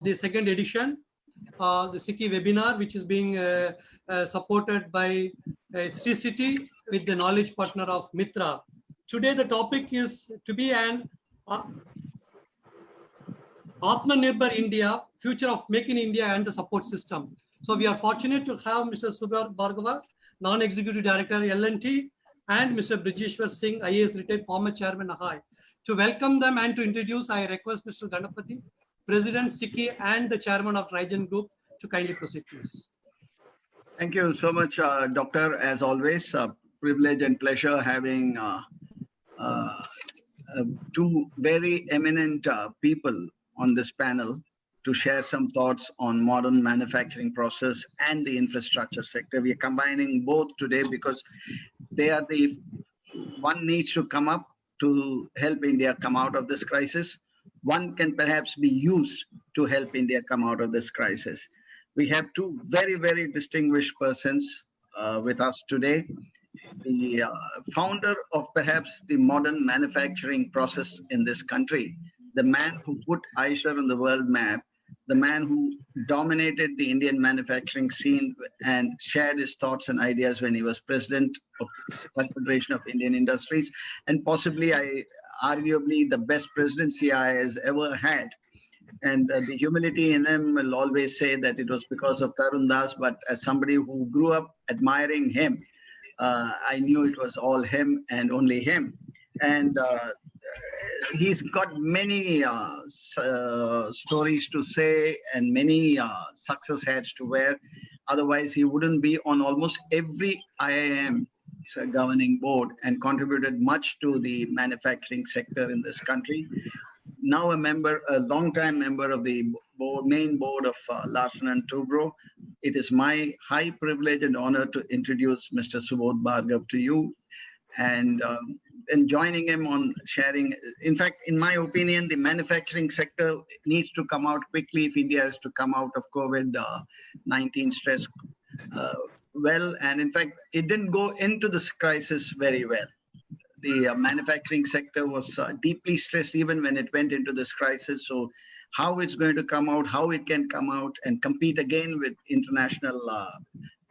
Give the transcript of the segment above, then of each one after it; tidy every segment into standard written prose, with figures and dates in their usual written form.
the second edition, the SICCI webinar, which is being supported by SICCI with the knowledge partner of MITRAA. Today, the topic is to be an Atmanirbhar India, future of Make in India and the support system. So we are fortunate to have Mr. Subodh Bhargava, Non-Executive Director, L&T, and Mr. Brijeshwar Singh, IAS retired former Chairman, NHAI. To welcome them and to introduce, I request Mr. Ganapati, President, SICCI, and the Chairman of Rajan Group to kindly proceed, please. Thank you so much, Doctor. As always, privilege and pleasure having two very eminent people on this panel to share some thoughts on modern manufacturing process and the infrastructure sector. We are combining both today because they are the one needs to come up to help India come out of this crisis. One can perhaps be used to help India come out of this crisis. We have two very, very distinguished persons with us today. The founder of perhaps the modern manufacturing process in this country, the man who put Eicher on the world map, the man who dominated the Indian manufacturing scene and shared his thoughts and ideas when he was president of the Confederation of Indian Industries, and possibly, arguably, the best presidency I has ever had. And the humility in him will always say that it was because of Tarun Das, but as somebody who grew up admiring him, I knew it was all him and only him. And he's got many stories to say and many success hats to wear. Otherwise, he wouldn't be on almost every IIM governing board and contributed much to the manufacturing sector in this country. Now a long-time member of the main board of Larsen and Toubro. It is my high privilege and honor to introduce Mr. Subodh Bhargava to you, and joining him on sharing. In fact, in my opinion, the manufacturing sector needs to come out quickly if India is to come out of COVID-19 stress well. And in fact, it didn't go into this crisis very well. The manufacturing sector was deeply stressed even when it went into this crisis. So how it's going to come out, how it can come out and compete again with international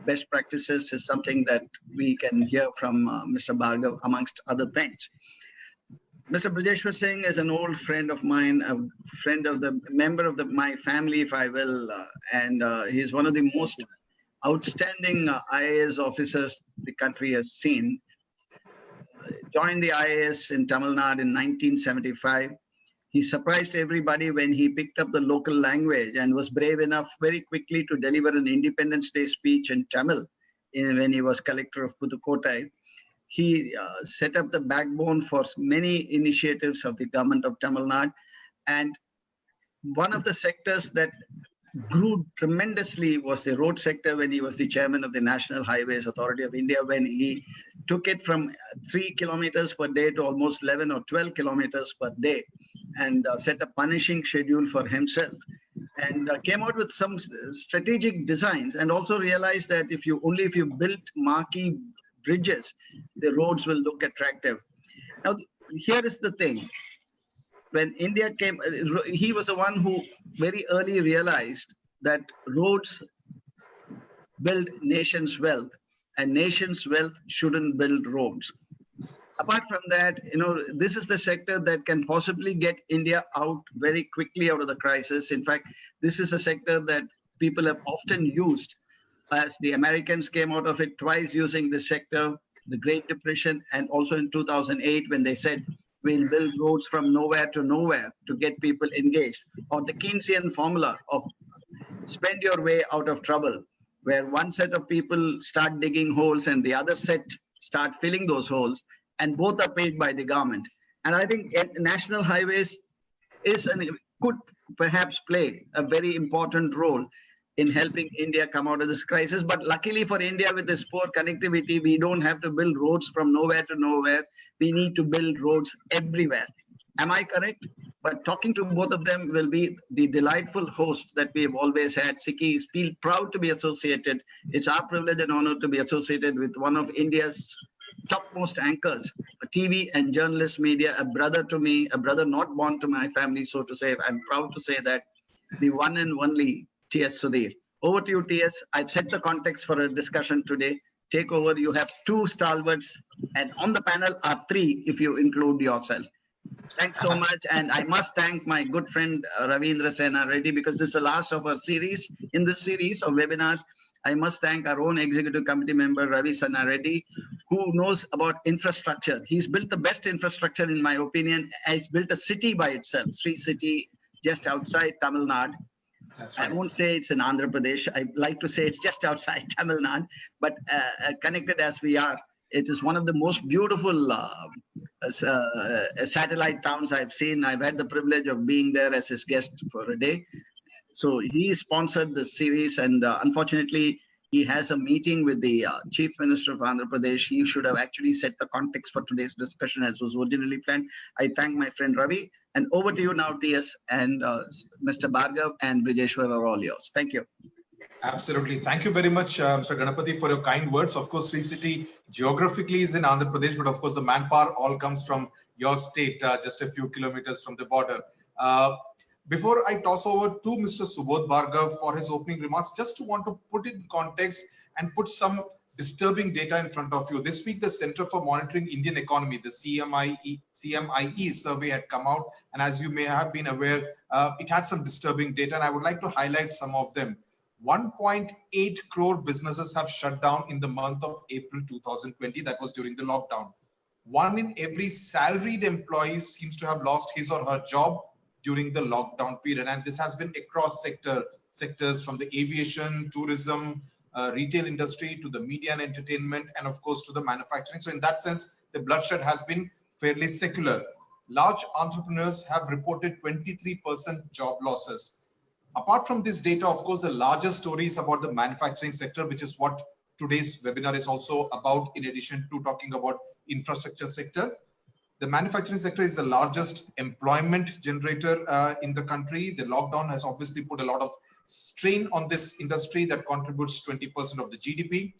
best practices is something that we can hear from Mr. Bhargava, amongst other things. Mr. Brijeshwar Singh is an old friend of mine, a friend of the member of my family, if I will, and he's one of the most outstanding IAS officers the country has seen. Joined the IAS in Tamil Nadu in 1975. He surprised everybody when he picked up the local language and was brave enough very quickly to deliver an Independence Day speech in Tamil when he was collector of Pudukkottai. He set up the backbone for many initiatives of the government of Tamil Nadu. And one of the sectors that grew tremendously was the road sector when he was the chairman of the National Highways Authority of India, when he took it from 3 kilometers per day to almost 11 or 12 kilometers per day, and set a punishing schedule for himself, and came out with some strategic designs, and also realized that if you built marquee bridges, the roads will look attractive. Now, here is the thing. When India came, he was the one who very early realized that roads build nation's wealth, and nation's wealth shouldn't build roads. Apart from that, this is the sector that can possibly get India out very quickly out of the crisis. In fact, this is a sector that people have often used, as the Americans came out of it twice using this sector, the Great Depression, and also in 2008 when they said, we'll build roads from nowhere to nowhere to get people engaged. Or the Keynesian formula of spend your way out of trouble, where one set of people start digging holes and the other set start filling those holes, and both are paid by the government. And I think national highways could perhaps play a very important role in helping India come out of this crisis. But luckily for India, with this poor connectivity, we don't have to build roads from nowhere to nowhere. We need to build roads everywhere. Am I correct? But talking to both of them will be the delightful host that we have always had. SICCI feel proud to be associated. It's our privilege and honor to be associated with one of India's topmost anchors, TV and journalist media, a brother to me, a brother not born to my family, so to say. I'm proud to say that. the one and only T.S. Sudhir. Over to you, T.S. I've set the context for a discussion today. Take over. You have 2 stalwarts, and on the panel are 3 if you include yourself. Thanks so much. And I must thank my good friend Ravindra Sena Reddy, because this is the last of our series. In this series of webinars, I must thank our own executive committee member, Ravi Sena Reddy, who knows about infrastructure. He's built the best infrastructure, in my opinion. He's built a city by itself, Sri City, just outside Tamil Nadu. That's right. I won't say it's in Andhra Pradesh. I like to say it's just outside Tamil Nadu, but connected as we are, it is one of the most beautiful satellite towns I've seen. I've had the privilege of being there as his guest for a day. So he sponsored the series, and unfortunately, he has a meeting with the Chief Minister of Andhra Pradesh. He should have actually set the context for today's discussion as was originally planned. I thank my friend Ravi. And over to you now, T.S. and Mr. Bhargava and Brijeshwar are all yours. Thank you. Absolutely. Thank you very much, Mr. Ganapati, for your kind words. Of course, Sri City geographically is in Andhra Pradesh, but of course, the manpower all comes from your state, just a few kilometers from the border. Before I toss over to Mr. Subodh Bhargava for his opening remarks, just want to put it in context and put some disturbing data in front of you. This week, the Center for Monitoring Indian Economy, the CMIE survey had come out. And as you may have been aware, it had some disturbing data, and I would like to highlight some of them. 1.8 crore businesses have shut down in the month of April 2020. That was during the lockdown. 1 in every salaried employee seems to have lost his or her job during the lockdown period. And this has been across sectors from the aviation, tourism, retail industry to the media and entertainment, and of course to the manufacturing. So in that sense, the bloodshed has been fairly secular. Large entrepreneurs have reported 23% job losses. Apart from this data, of course, the larger story is about the manufacturing sector, which is what today's webinar is also about, in addition to talking about infrastructure sector. The manufacturing sector is the largest employment generator in the country. The lockdown has obviously put a lot of strain on this industry that contributes 20% of the GDP.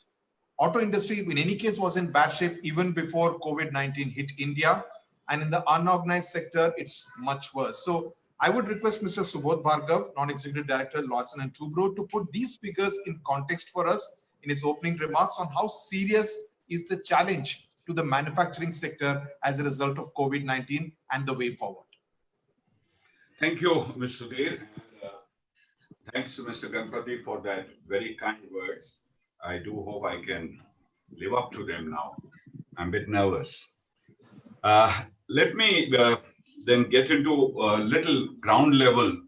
Auto industry, in any case, was in bad shape even before COVID-19 hit India. And in the unorganized sector, it's much worse. So I would request Mr. Subodh Bhargava, Non-Executive Director, Larsen and Toubro, to put these figures in context for us in his opening remarks on how serious is the challenge to the manufacturing sector as a result of COVID-19 and the way forward. Thank you, Mr. Sudhir. Thanks to Mr. Ganapati for that very kind words. I do hope I can live up to them now. I'm a bit nervous. Let me then get into little ground level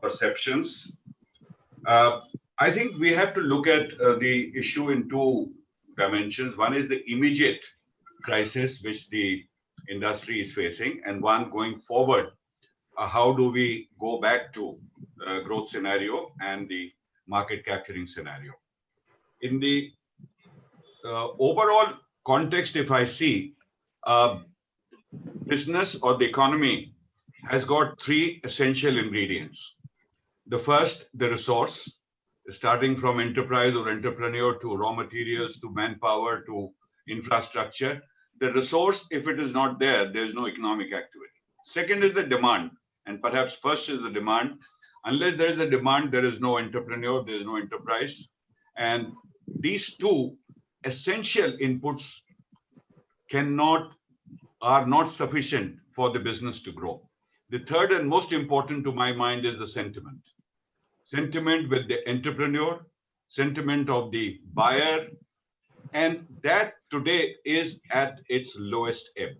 perceptions. I think we have to look at the issue in 2 dimensions. One is the immediate crisis which the industry is facing, and one going forward, how do we go back to growth scenario and the market capturing scenario. In the overall context, if I see, business or the economy has got 3 essential ingredients. The first, the resource, starting from enterprise or entrepreneur to raw materials to manpower to infrastructure. The resource, if it is not there, there is no economic activity. Second is the demand, and perhaps first is the demand. Unless there is a demand, there is no entrepreneur, there is no enterprise. And these 2 essential inputs are not sufficient for the business to grow. The third and most important to my mind is the sentiment. Sentiment with the entrepreneur, sentiment of the buyer, and that today is at its lowest ebb.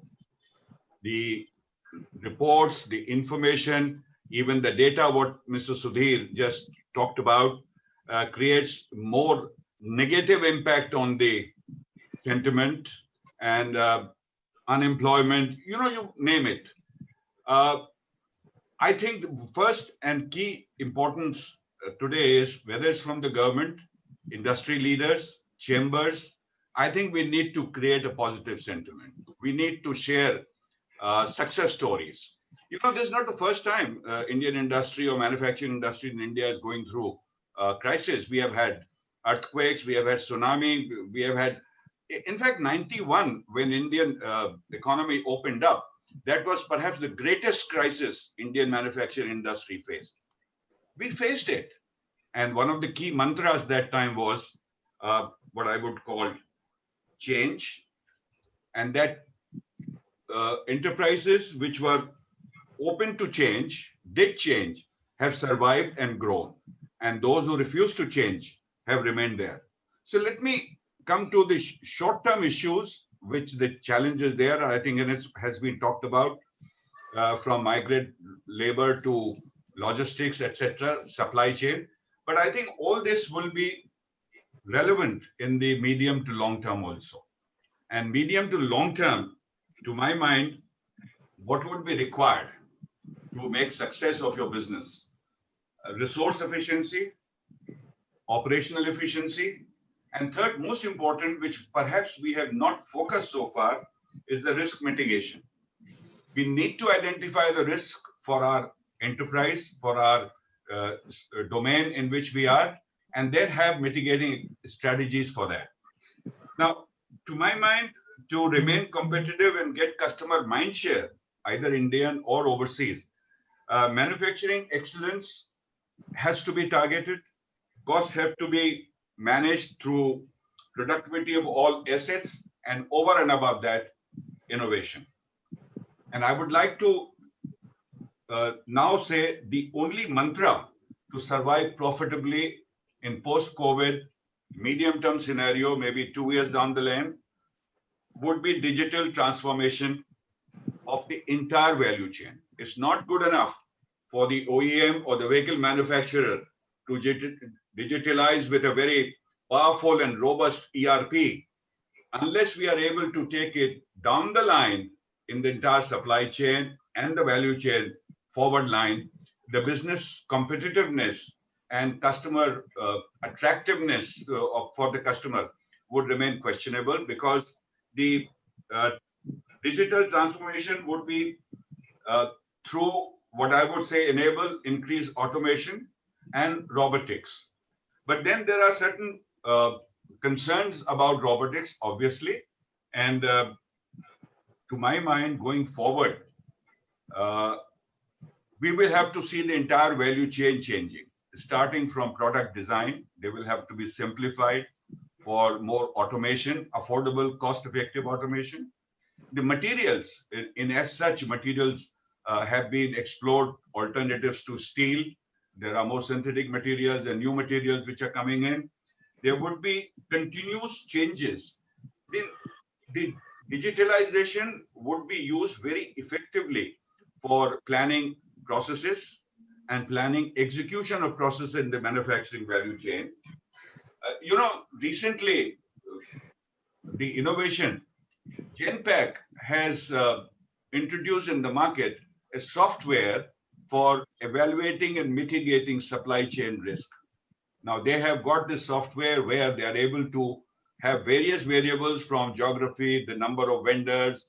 The reports, the information, even the data, what Mr. Sudhir just talked about, creates more negative impact on the sentiment and unemployment, you name it. I think the first and key importance today is whether it's from the government, industry leaders, chambers. I think we need to create a positive sentiment. We need to share success stories. This is not the first time Indian industry or manufacturing industry in India is going through crisis. We have had earthquakes, we have had tsunami, we have had, in fact, 91, when Indian economy opened up, that was perhaps the greatest crisis Indian manufacturing industry faced. we faced it. And one of the key mantras that time was what I would call change, and that enterprises which were open to change, did change, have survived and grown. And those who refused to change have remained there. So let me come to the short-term issues, which the challenges there, I think it has been talked about, from migrant labor to logistics, etc., supply chain. But I think all this will be relevant in the medium to long term also. And medium to long term, to my mind, what would be required to make success of your business? Resource efficiency, operational efficiency, and third, most important, which perhaps we have not focused so far, is the risk mitigation. We need to identify the risk for our enterprise, for our domain in which we are, and then have mitigating strategies for that. Now, to my mind, to remain competitive and get customer mindshare, either Indian or overseas, manufacturing excellence has to be targeted. Costs have to be managed through productivity of all assets, and over and above that, innovation. And I would like to now say the only mantra to survive profitably in post-COVID, medium-term scenario, maybe 2 years down the line, would be digital transformation of the entire value chain. It's not good enough for the OEM or the vehicle manufacturer to digitalize with a very powerful and robust ERP, unless we are able to take it down the line in the entire supply chain and the value chain forward line. The business competitiveness and customer attractiveness for the customer would remain questionable, because the digital transformation would be through what I would say enable increased automation and robotics. But then there are certain concerns about robotics, obviously, and to my mind, going forward, we will have to see the entire value chain changing, starting from product design. They will have to be simplified for more automation, affordable, cost-effective automation. The materials, in as such, materials have been explored, alternatives to steel. There are more synthetic materials and new materials which are coming in. There would be continuous changes. The digitalization would be used very effectively for planning processes and planning execution of processes in the manufacturing value chain. Recently, the innovation, Genpact has introduced in the market a software for evaluating and mitigating supply chain risk. Now, they have got this software where they are able to have various variables from geography, the number of vendors,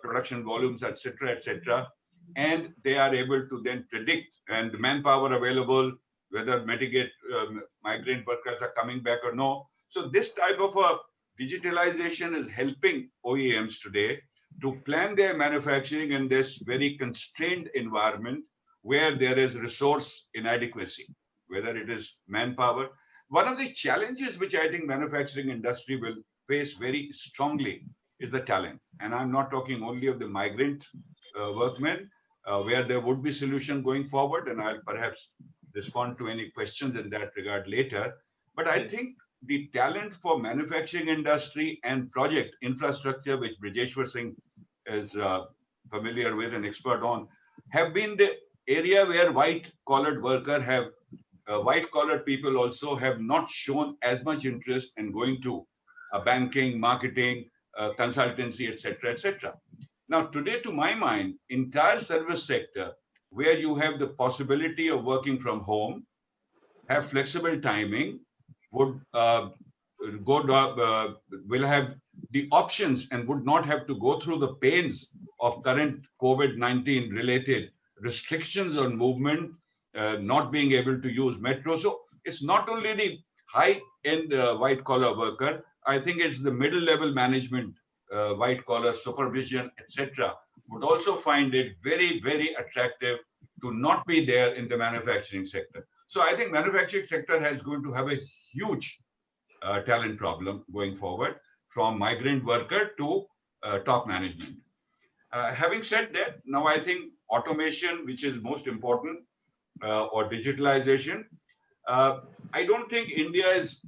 production volumes, etc., and they are able to then predict, and the manpower available, whether migrant workers are coming back or no. So this type of a digitalization is helping OEMs today to plan their manufacturing in this very constrained environment where there is resource inadequacy, whether it is manpower. One of the challenges which I think manufacturing industry will face very strongly is the talent. And I'm not talking only of the migrant workmen, where there would be solution going forward, and I'll perhaps respond to any questions in that regard later. But I think the talent for manufacturing industry and project infrastructure, which Brijeshwar Singh is familiar with and expert on, have been the area where white-collared people also have not shown as much interest in going to banking, marketing, consultancy, etc. Now, today, to my mind, entire service sector, where you have the possibility of working from home, have flexible timing, will have the options and would not have to go through the pains of current COVID-19 related restrictions on movement, not being able to use metro. So it's not only the high-end white-collar worker, I think it's the middle-level management, white-collar supervision, etc., would also find it very, very attractive to not be there in the manufacturing sector. So I think manufacturing sector is going to have a huge talent problem going forward, from migrant worker to top management. Having said that, now I think automation, which is most important, or digitalization, I don't think India is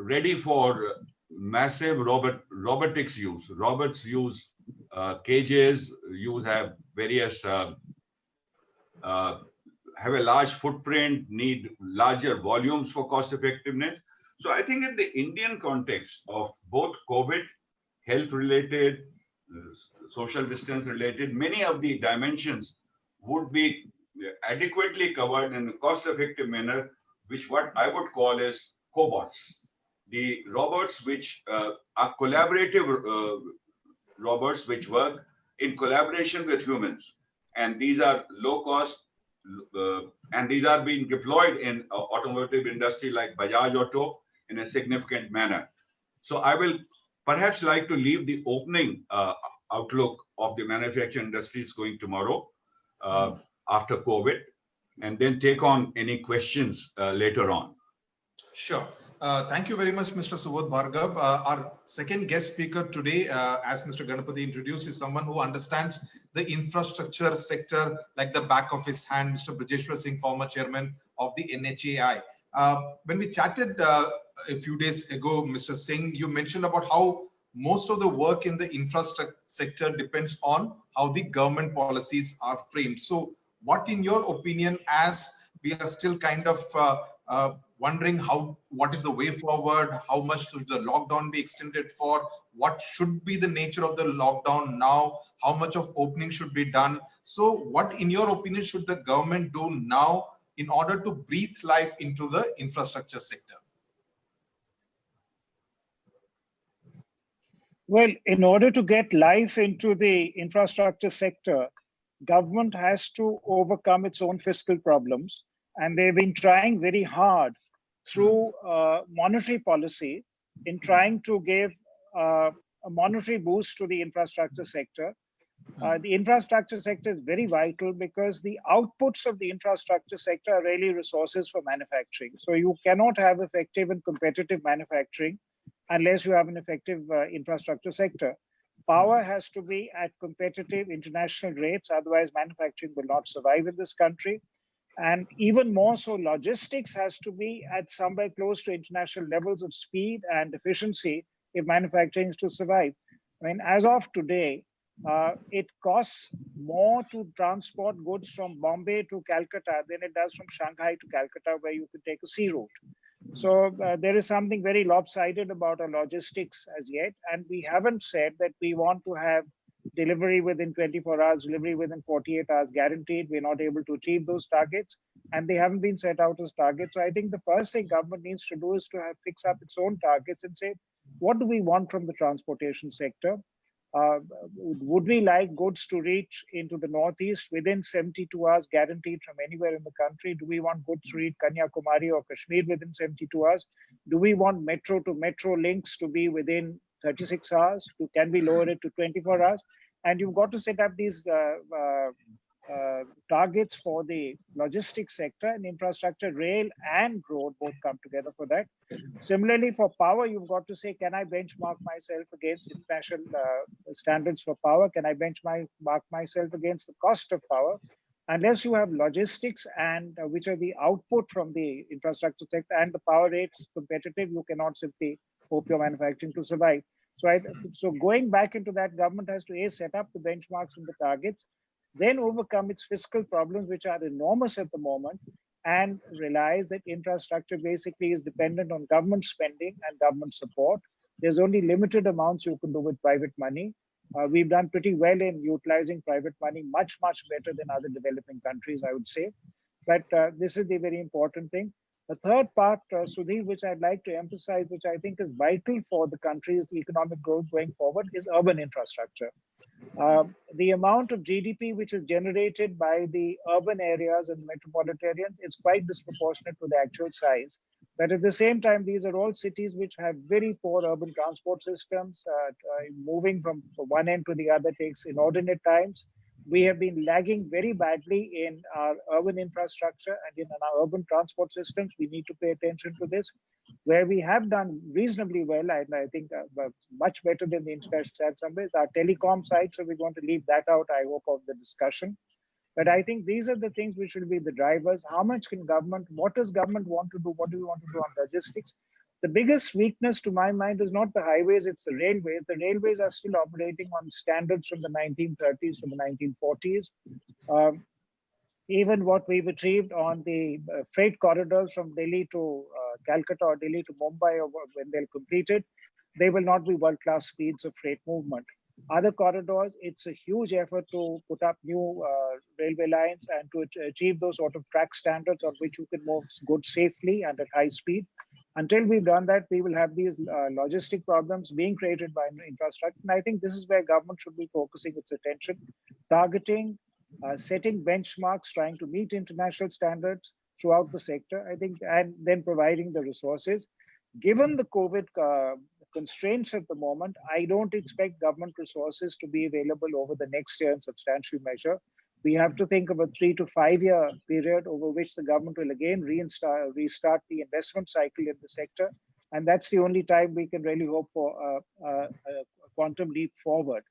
ready for massive robotics use. Robots use cages, have various have a large footprint, need larger volumes for cost effectiveness. So I think in the Indian context of both COVID, health related, social distance related, many of the dimensions would be adequately covered in a cost effective manner, which what I would call as cobots. The robots which are collaborative robots which work in collaboration with humans. And these are low cost, and these are being deployed in automotive industry like Bajaj Auto in a significant manner. So I will perhaps like to leave the opening outlook of the manufacturing industries going tomorrow after COVID, and then take on any questions later on. Sure. Thank you very much, Mr. Subodh Bhargava. Our second guest speaker today, as Mr. Ganapathy introduced, is someone who understands the infrastructure sector like the back of his hand, Mr. Brijeshwar Singh, former chairman of the NHAI. When we chatted a few days ago, Mr. Singh, you mentioned about how most of the work in the infrastructure sector depends on how the government policies are framed. So what, in your opinion, as we are still kind of wondering what is the way forward, how much should the lockdown be extended for, what should be the nature of the lockdown now, how much of opening should be done. So what, in your opinion, should the government do now in order to breathe life into the infrastructure sector? Well, in order to get life into the infrastructure sector, government has to overcome its own fiscal problems. And they've been trying very hard through monetary policy in trying to give a monetary boost to the infrastructure sector. The infrastructure sector is very vital because the outputs of the infrastructure sector are really resources for manufacturing. So you cannot have effective and competitive manufacturing unless you have an effective infrastructure sector. Power has to be at competitive international rates, otherwise manufacturing will not survive in this country. And even more so, logistics has to be at somewhere close to international levels of speed and efficiency if manufacturing is to survive. I mean, as of today, it costs more to transport goods from Bombay to Calcutta than it does from Shanghai to Calcutta, where you could take a sea route. So there is something very lopsided about our logistics as yet. And we haven't said that we want to have delivery within 24 hours, delivery within 48 hours guaranteed. We're not able to achieve those targets, and they haven't been set out as targets. So I think the first thing government needs to do is to fix up its own targets and say, what do we want from the transportation sector? Would we like goods to reach into the Northeast within 72 hours guaranteed from anywhere in the country? Do we want goods to reach Kanyakumari or Kashmir within 72 hours? Do we want metro to metro links to be within 36 hours? Can we lower it to 24 hours? And you've got to set up these targets for the logistics sector and infrastructure. Rail and road both come together for that. Similarly, for power, you've got to say, can I benchmark myself against international standards for power? Can I benchmark myself against the cost of power? Unless you have logistics and which are the output from the infrastructure sector and the power rates competitive, you cannot simply hope your manufacturing to survive. So going back into that, government has to set up the benchmarks and the targets, then overcome its fiscal problems, which are enormous at the moment, and realize that infrastructure basically is dependent on government spending and government support. There's only limited amounts you can do with private money. We've done pretty well in utilizing private money, much, much better than other developing countries, I would say. But this is the very important thing. The third part, Sudhir, which I'd like to emphasize, which I think is vital for the country's economic growth going forward, is urban infrastructure. The amount of GDP which is generated by the urban areas and metropolitan areas is quite disproportionate to the actual size. But at the same time, these are all cities which have very poor urban transport systems. Moving from one end to the other takes inordinate times. We have been lagging very badly in our urban infrastructure and in our urban transport systems. We need to pay attention to this. Where we have done reasonably well, and I think much better than the international standards, our telecom side. So we're going to leave that out, I hope, of the discussion. But I think these are the things which will be the drivers. How much can government, what does government want to do? What do we want to do on logistics? The biggest weakness to my mind is not the highways, it's the railways. The railways are still operating on standards from the 1930s, from the 1940s. Even what we've achieved on the freight corridors from Delhi to Calcutta or Delhi to Mumbai, or when they're completed, they will not be world-class speeds of freight movement. Other corridors, it's a huge effort to put up new railway lines and to achieve those sort of track standards on which you can move goods safely and at high speed. Until we've done that, we will have these logistic problems being created by infrastructure. And I think this is where government should be focusing its attention, targeting, setting benchmarks, trying to meet international standards throughout the sector, I think, and then providing the resources. Given the COVID constraints at the moment, I don't expect government resources to be available over the next year in substantial measure. We have to think of a 3 to 5 year period over which the government will again restart the investment cycle in the sector. And that's the only time we can really hope for a quantum leap forward.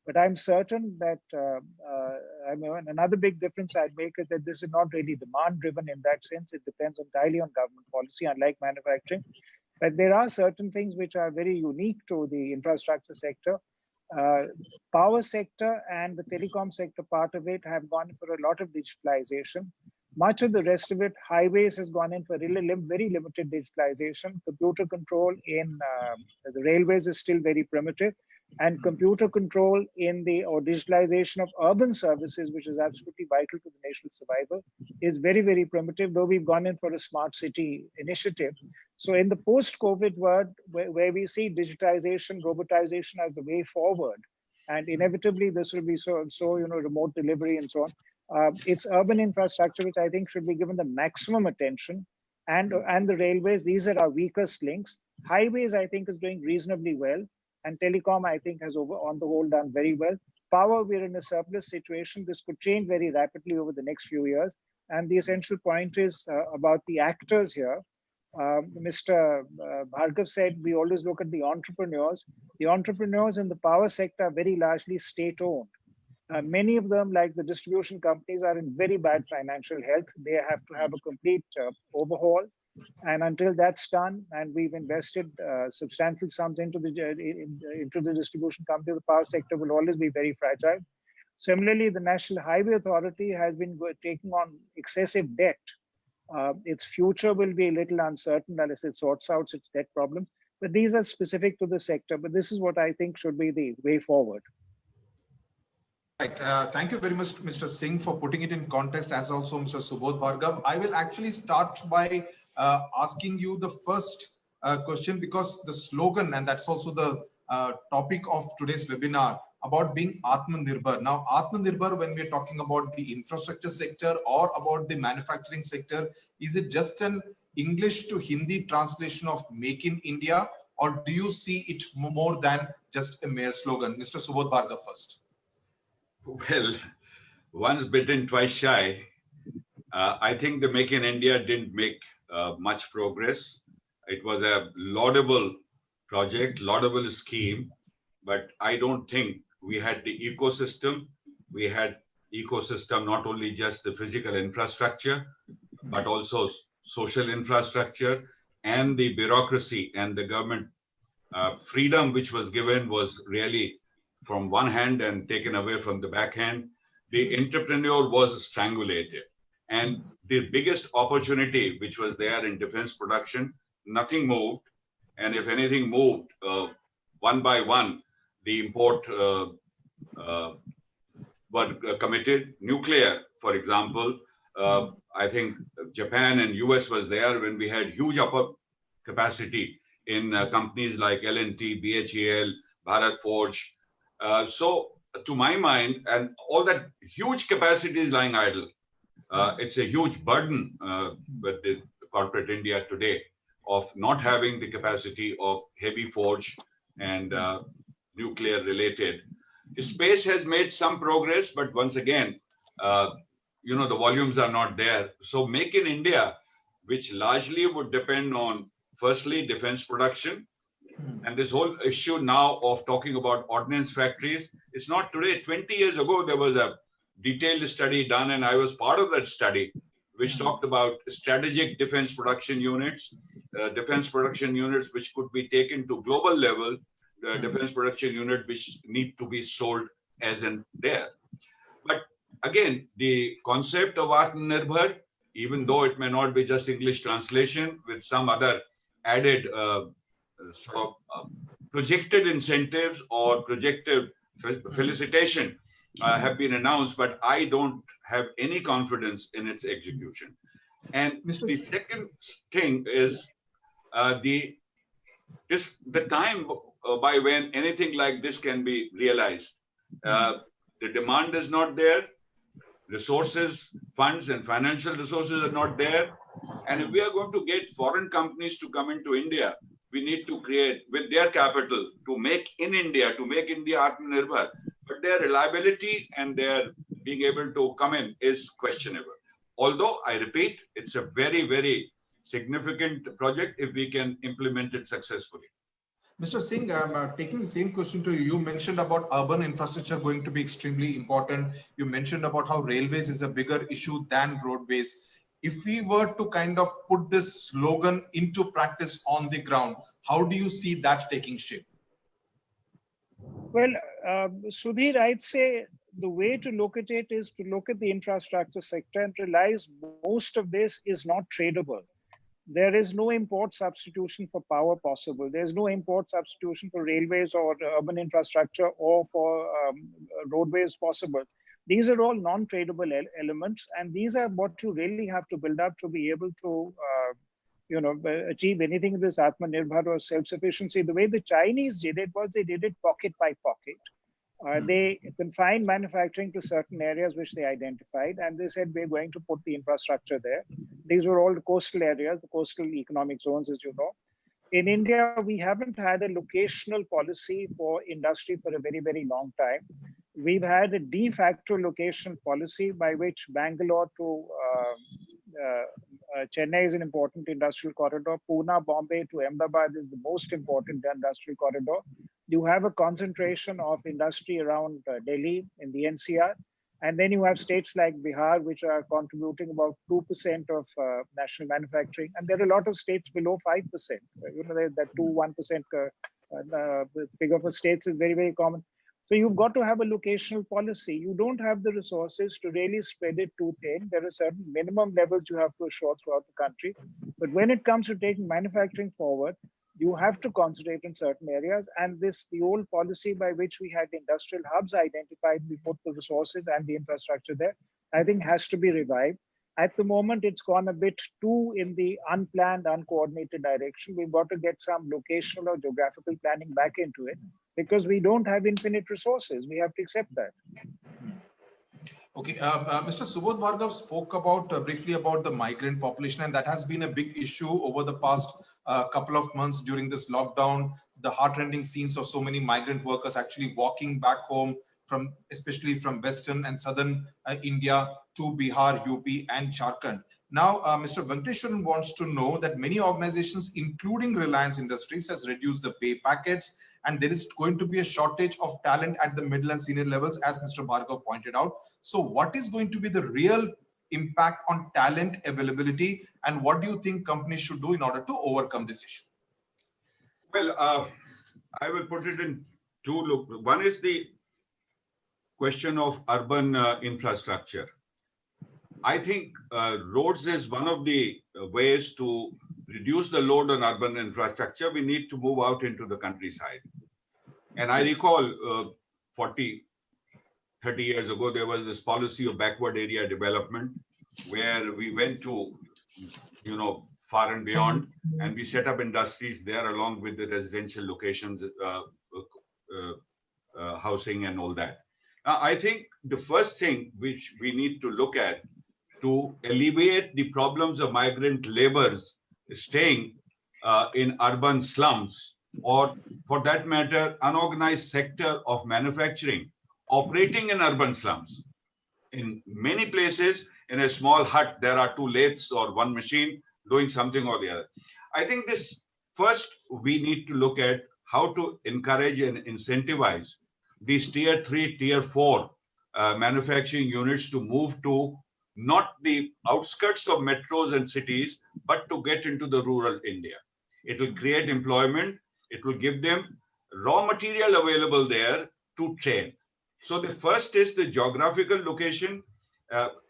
But I'm certain that I mean, another big difference I'd make is that this is not really demand driven in that sense. It depends entirely on government policy, unlike manufacturing. But there are certain things which are very unique to the infrastructure sector. Power sector and the telecom sector part of it have gone for a lot of digitalization. Much of the rest of it, highways has gone in for really very limited digitalization. Computer control in the railways is still very primitive. And computer control in the or digitalization of urban services, which is absolutely vital to the national survival, is very, very primitive, though we've gone in for a smart city initiative. So in the post-COVID world, where we see digitization, robotization as the way forward, and inevitably this will be so remote delivery and so on, it's urban infrastructure, which I think should be given the maximum attention, and the railways, these are our weakest links. Highways, I think, is doing reasonably well. And telecom, I think, has on the whole done very well. Power, we're in a surplus situation. This could change very rapidly over the next few years. And the essential point is about the actors here. Mr. Bhargava said we always look at the entrepreneurs. The entrepreneurs in the power sector are very largely state-owned. Many of them, like the distribution companies, are in very bad financial health. They have to have a complete overhaul. And until that's done, and we've invested substantial sums into the distribution company, the power sector will always be very fragile. Similarly, the National Highway Authority has been taking on excessive debt. Its future will be a little uncertain unless it sorts out its debt problem. But these are specific to the sector. But this is what I think should be the way forward. Right. Thank you very much, Mr. Singh, for putting it in context, as also Mr. Subodh Bhargava. I will actually start by asking you the first question, because the slogan, and that's also the topic of today's webinar, about being Atmanirbhar. Now, Atmanirbhar, when we're talking about the infrastructure sector or about the manufacturing sector, is it just an English to Hindi translation of Make in India, or do you see it more than just a mere slogan? Mr. Subodh Bhargava first. Well, once bitten, twice shy. I think the Make in India didn't make much progress. It was a laudable project, laudable scheme, but I don't think we had the ecosystem. We had ecosystem, not only just the physical infrastructure, but also social infrastructure, and the bureaucracy and the government freedom which was given was really from one hand and taken away from the back hand. The entrepreneur was strangulated. And the biggest opportunity which was there in defense production, nothing moved. And if anything moved, one by one, the import were committed. Nuclear, for example, I think Japan and US was there when we had huge upper capacity in companies like L&T, BHEL, Bharat Forge. So to my mind, and all that huge capacity is lying idle. It's a huge burden with the corporate India today of not having the capacity of heavy forge and nuclear related. Space has made some progress, but once again, the volumes are not there. So Make in India, which largely would depend on, firstly, defense production, and this whole issue now of talking about ordnance factories, it's not today. 20 years ago, there was a detailed study done, and I was part of that study, which talked about strategic defense production units which could be taken to global level, defense production unit which need to be sold as in there. But again, the concept of Atmanirbhar, even though it may not be just English translation with some other added projected incentives or projected felicitation have been announced, but I don't have any confidence in its execution. And the second thing is the time by when anything like this can be realized. The demand is not there. Resources, funds and financial resources are not there. And if we are going to get foreign companies to come into India, we need to create with their capital to make in India, to make India Atmanirbhar. But their reliability and their being able to come in is questionable. Although, I repeat, it's a very, very significant project if we can implement it successfully. Mr. Singh, I'm taking the same question to you. You mentioned about urban infrastructure going to be extremely important. You mentioned about how railways is a bigger issue than roadways. If we were to kind of put this slogan into practice on the ground, how do you see that taking shape? Well, Sudhir, I'd say the way to look at it is to look at the infrastructure sector and realize most of this is not tradable. There is no import substitution for power possible. There's no import substitution for railways or urban infrastructure or for roadways possible. These are all non-tradable elements, and these are what you really have to build up to be able to achieve anything in this Atmanirbhar or self-sufficiency. The way the Chinese did it was they did it pocket by pocket. They confined manufacturing to certain areas which they identified, and they said, we're going to put the infrastructure there. These were all the coastal areas, the coastal economic zones, as you know. In India, we haven't had a locational policy for industry for a very, very long time. We've had a de facto location policy by which Bangalore to Chennai is an important industrial corridor. Pune, Bombay to Ahmedabad is the most important industrial corridor. You have a concentration of industry around Delhi in the NCR. And then you have states like Bihar, which are contributing about 2% of national manufacturing. And there are a lot of states below 5%. That 2-1% figure for states is very, very common. So you've got to have a locational policy. You don't have the resources to really spread it too thin. There are certain minimum levels you have to assure throughout the country. But when it comes to taking manufacturing forward, you have to concentrate in certain areas. And the old policy by which we had industrial hubs identified, we put the resources and the infrastructure there, I think has to be revived. At the moment, it's gone a bit too in the unplanned, uncoordinated direction. We've got to get some locational or geographical planning back into it because we don't have infinite resources. We have to accept that. Okay, Mr. Subodh Bhargava spoke about briefly about the migrant population, and that has been a big issue over the past couple of months during this lockdown. The heartrending scenes of so many migrant workers actually walking back home from, especially from Western and Southern India to Bihar, UP and Jharkhand. Now, Mr. Venkateshwaran wants to know that many organizations, including Reliance Industries, has reduced the pay packets, and there is going to be a shortage of talent at the middle and senior levels, as Mr. Bhargava pointed out. So what is going to be the real impact on talent availability, and what do you think companies should do in order to overcome this issue? Well, I will put it in two looks. One is the question of urban infrastructure. I think roads is one of the ways to reduce the load on urban infrastructure. We need to move out into the countryside. And I recall 40, 30 years ago, there was this policy of backward area development where we went to, far and beyond, and we set up industries there along with the residential locations, housing and all that. I think the first thing which we need to look at to alleviate the problems of migrant laborers staying in urban slums, or for that matter, unorganized sector of manufacturing operating in urban slums. In many places, in a small hut, there are 2 lathes or 1 machine doing something or the other. I think this first, we need to look at how to encourage and incentivize these tier 3, tier 4 manufacturing units to move to not the outskirts of metros and cities, but to get into the rural India. It will create employment. It will give them raw material available there to train. So the first is the geographical location.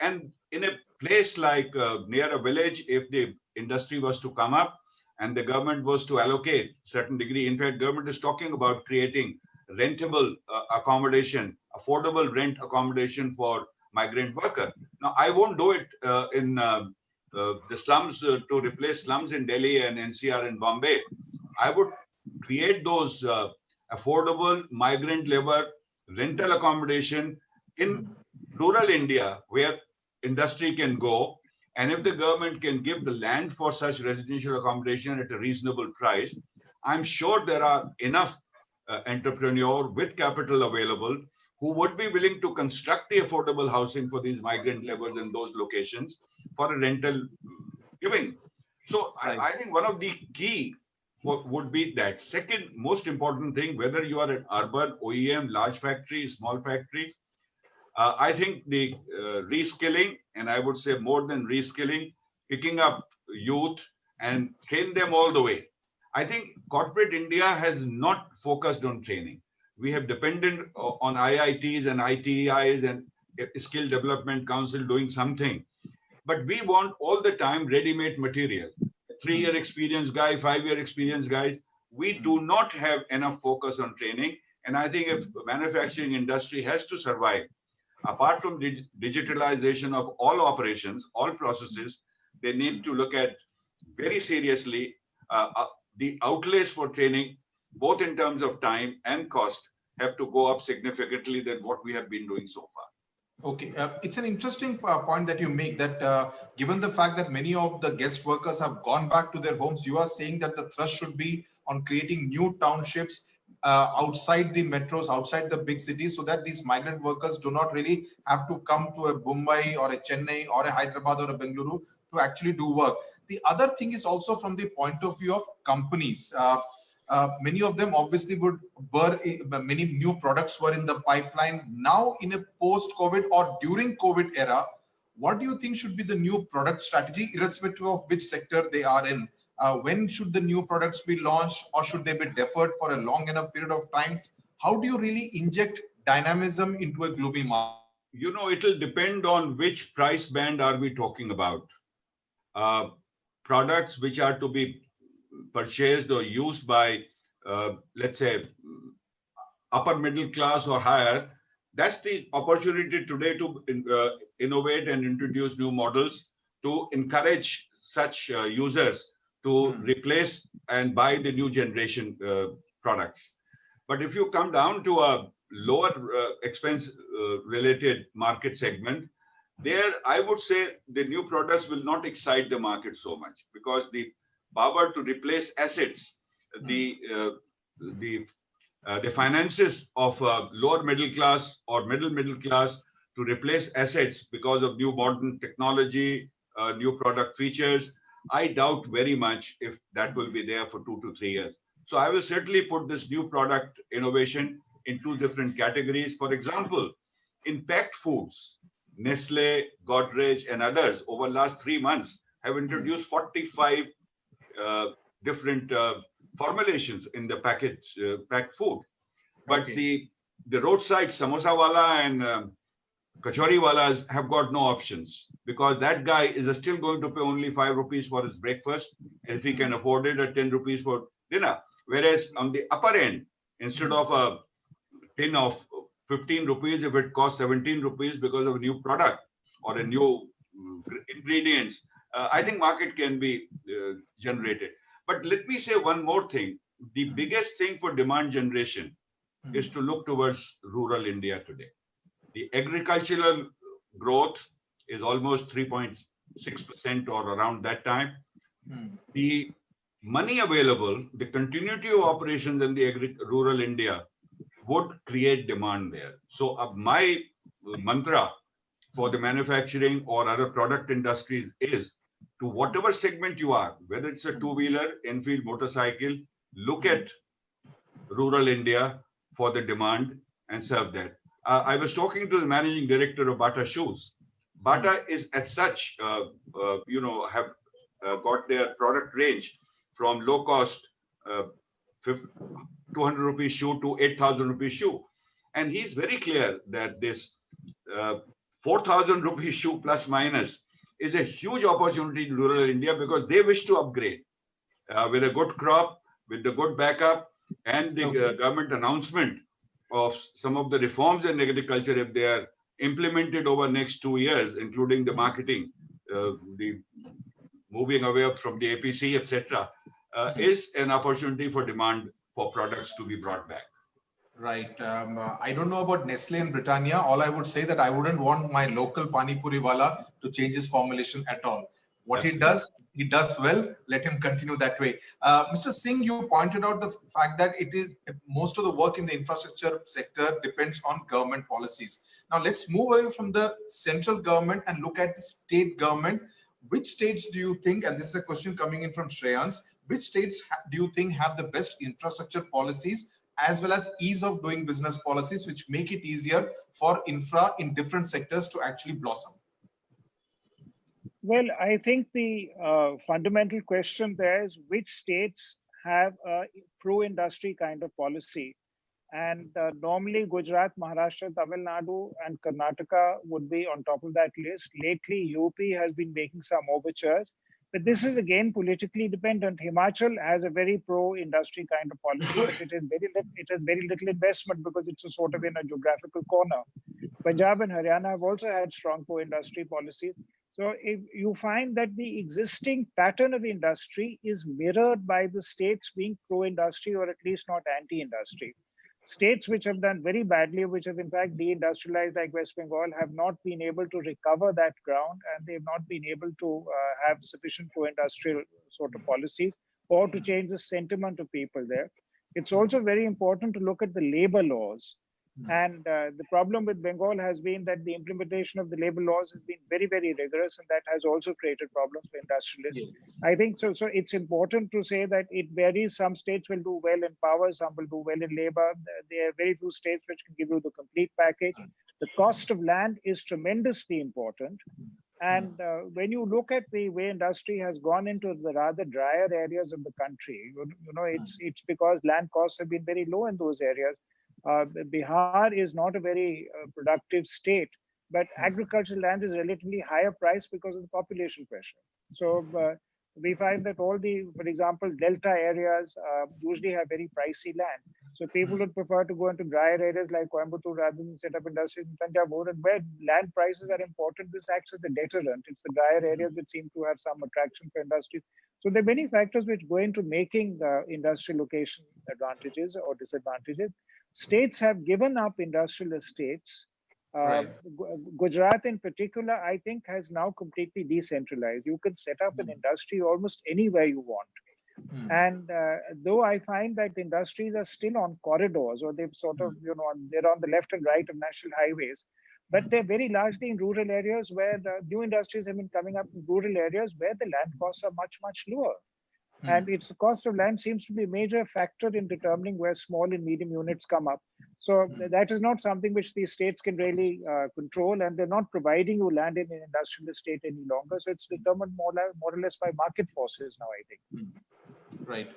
And in a place like near a village, if the industry was to come up and the government was to allocate certain degree, in fact, government is talking about creating rentable accommodation, affordable rent accommodation for migrant worker. Now, I won't do it in the slums to replace slums in Delhi and NCR and Bombay. I would create those affordable migrant labor rental accommodation in rural India where industry can go. And if the government can give the land for such residential accommodation at a reasonable price, I'm sure there are enough entrepreneurs with capital available who would be willing to construct the affordable housing for these migrant laborers in those locations for a rental giving. So I think one of the key would be that. Second most important thing, whether you are an urban, OEM, large factory, small factory, I think the reskilling, and I would say more than reskilling, picking up youth and train them all the way. I think corporate India has not focused on training. We have depended on IITs and ITIs and Skill Development Council doing something. But we want all the time ready-made material. 3-year experience guy, 5-year experience guys. We do not have enough focus on training. And I think if the manufacturing industry has to survive, apart from digitalization of all operations, all processes, they need to look at very seriously the outlays for training, both in terms of time and cost, have to go up significantly than what we have been doing so far. Okay, it's an interesting point that you make, that given the fact that many of the guest workers have gone back to their homes, you are saying that the thrust should be on creating new townships outside the metros, outside the big cities, so that these migrant workers do not really have to come to a Mumbai or a Chennai or a Hyderabad or a Bengaluru to actually do work. The other thing is also from the point of view of companies. Many of them obviously many new products were in the pipeline. Now in a post-COVID or during COVID era, what do you think should be the new product strategy, irrespective of which sector they are in? When should the new products be launched, or should they be deferred for a long enough period of time? How do you really inject dynamism into a gloomy market? You know, it will depend on which price band are we talking about. Products which are to be purchased or used by, let's say, upper middle class or higher, that's the opportunity today to innovate and introduce new models to encourage such users to replace and buy the new generation products. But if you come down to a lower expense related market segment, there I would say the new products will not excite the market so much, because the power to replace assets, the finances of lower middle class or middle class to replace assets because of new modern technology, new product features, I doubt very much if that will be there for 2 to 3 years. So I will certainly put this new product innovation in 2 different categories. For example, in packed foods, Nestle, Godrej, and others over last 3 months have introduced 45 different formulations in the packed food. But the roadside samosa wala and kachori walas have got no options, because that guy is still going to pay only 5 rupees for his breakfast, if he can afford it, at 10 rupees for dinner. Whereas on the upper end, instead of a tin of 15 rupees, if it costs 17 rupees because of a new product or a new ingredients, I think market can be generated. But let me say one more thing. The biggest thing for demand generation is to look towards rural India today. The agricultural growth is almost 3.6% or around that time. The money available, the continuity of operations in the rural India would create demand there. So my mantra for the manufacturing or other product industries is, to whatever segment you are, whether it's a two-wheeler, Enfield motorcycle, look at rural India for the demand and serve that. I was talking to the managing director of Bata Shoes. Bata is as such, have got their product range from low cost 200 rupees shoe to 8,000 rupees shoe. And he's very clear that this 4,000 rupees shoe plus minus is a huge opportunity in rural India, because they wish to upgrade with a good crop, with the good backup, and the government announcement of some of the reforms in agriculture, if they are implemented over next 2 years, including the marketing, the moving away from the APC, etc., is an opportunity for demand for products to be brought back. Right. I don't know about Nestle and Britannia. All I would say that I wouldn't want my local Pani Puri wala to change his formulation at all. What he does well. Let him continue that way. Mr. Singh, you pointed out the fact that it is most of the work in the infrastructure sector depends on government policies. Now let's move away from the central government and look at the state government. Which states do you think, and this is a question coming in from Shreyans, which states do you think have the best infrastructure policies as well as ease of doing business policies, which make it easier for infra in different sectors to actually blossom? Well, I think the fundamental question there is which states have a pro-industry kind of policy. And normally Gujarat, Maharashtra, Tamil Nadu and Karnataka would be on top of that list. Lately, UP has been making some overtures, but this is again politically dependent. Himachal has a very pro-industry kind of policy, but it has very little investment because it's a sort of in a geographical corner. Punjab and Haryana have also had strong pro-industry policies. So if you find that the existing pattern of industry is mirrored by the states being pro-industry or at least not anti-industry. States which have done very badly, which have in fact deindustrialized like West Bengal, have not been able to recover that ground, and they've not been able to have sufficient pro-industrial sort of policies or to change the sentiment of people there. It's also very important to look at the labor laws. And the problem with Bengal has been that the implementation of the labor laws has been very, very rigorous, and that has also created problems for industrialists. Yes. I think so. So it's important to say that it varies. Some states will do well in power, some will do well in labor. There are very few states which can give you the complete package. The cost of land is tremendously important. And when you look at the way industry has gone into the rather drier areas of the country, it's because land costs have been very low in those areas. Bihar is not a very productive state, but agricultural land is relatively higher priced because of the population pressure. So we find that all the, for example, delta areas usually have very pricey land. So people would prefer to go into drier areas like Coimbatore rather than set up industries in Thanjavur, and where land prices are important, this acts as a deterrent. It's the drier areas that seem to have some attraction for industries. So there are many factors which go into making industrial location advantages or disadvantages. States have given up industrial estates. Right. Gujarat in particular, I think, has now completely decentralized. You can set up an industry almost anywhere you want. And though I find that industries are still on corridors, or they've sort of, they're on the left and right of national highways, but they're very largely in rural areas where the new industries have been coming up in rural areas where the land costs are much, much lower. And it's the cost of land seems to be a major factor in determining where small and medium units come up. So that is not something which these states can really control, and they're not providing you land in an industrial estate any longer. So it's determined more or less by market forces now, I think. Right.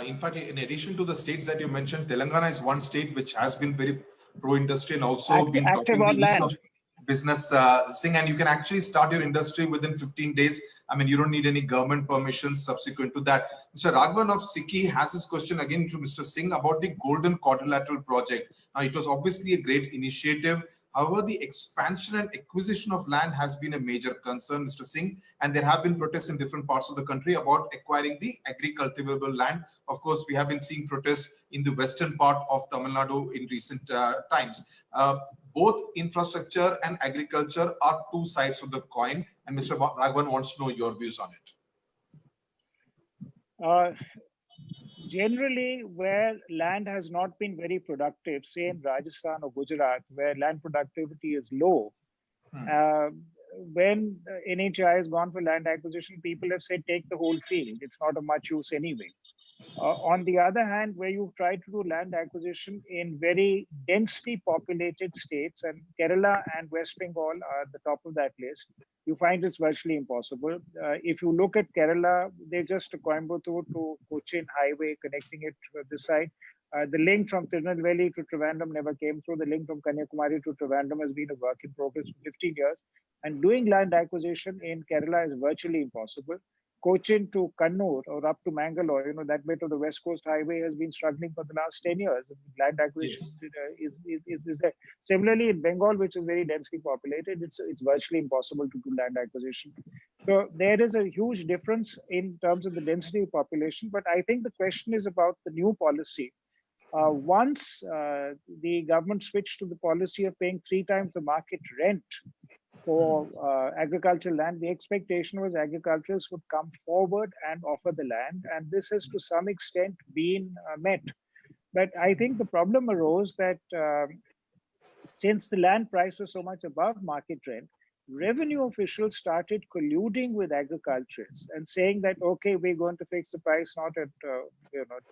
In fact, in addition to the states that you mentioned, Telangana is one state which has been very pro-industry and also been active on land. Business thing, and you can actually start your industry within 15 days. I mean, you don't need any government permissions subsequent to that. Mr. Raghavan of SICCI has this question again to Mr. Singh about the Golden Quadrilateral project. Now, it was obviously a great initiative. However, the expansion and acquisition of land has been a major concern, Mr. Singh, and there have been protests in different parts of the country about acquiring the agri-cultivable land. Of course, we have been seeing protests in the western part of Tamil Nadu in recent times. Both infrastructure and agriculture are two sides of the coin, and Mr. Raghavan wants to know your views on it. generally where land has not been very productive, say in Rajasthan or Gujarat, where land productivity is low, when NHAI has gone for land acquisition, people have said, take the whole field. It's not of much use anyway. On the other hand, where you try to do land acquisition in very densely populated states, and Kerala and West Bengal are at the top of that list, you find it's virtually impossible. If you look at Kerala, there's just a Coimbatore to Cochin highway connecting it to this side. The link from Tirunelveli to Trivandrum never came through. The link from Kanyakumari to Trivandrum has been a work in progress for 15 years. And doing land acquisition in Kerala is virtually impossible. Cochin to Kannur or up to Mangalore, that bit of the West Coast Highway has been struggling for the last 10 years. Land acquisition is there. Similarly, in Bengal, which is very densely populated, it's virtually impossible to do land acquisition. So there is a huge difference in terms of the density of population. But I think the question is about the new policy. Once the government switched to the policy of paying 3 times the market rent for agricultural land, the expectation was agriculturists would come forward and offer the land, and this has to some extent been met. But I think the problem arose that since the land price was so much above market rent, revenue officials started colluding with agriculturists and saying that, okay, we're going to fix the price not at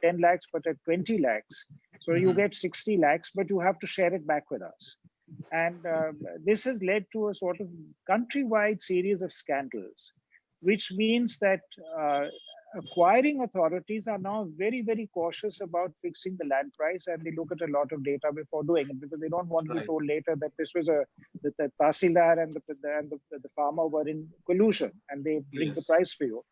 10 lakhs, but at 20 lakhs. So you get 60 lakhs, but you have to share it back with us. And this has led to a sort of countrywide series of scandals, which means that acquiring authorities are now very, very cautious about fixing the land price, and they look at a lot of data before doing it, because they don't want to be told later that this was that the Tahsildar and the farmer were in collusion and they bring the price for you.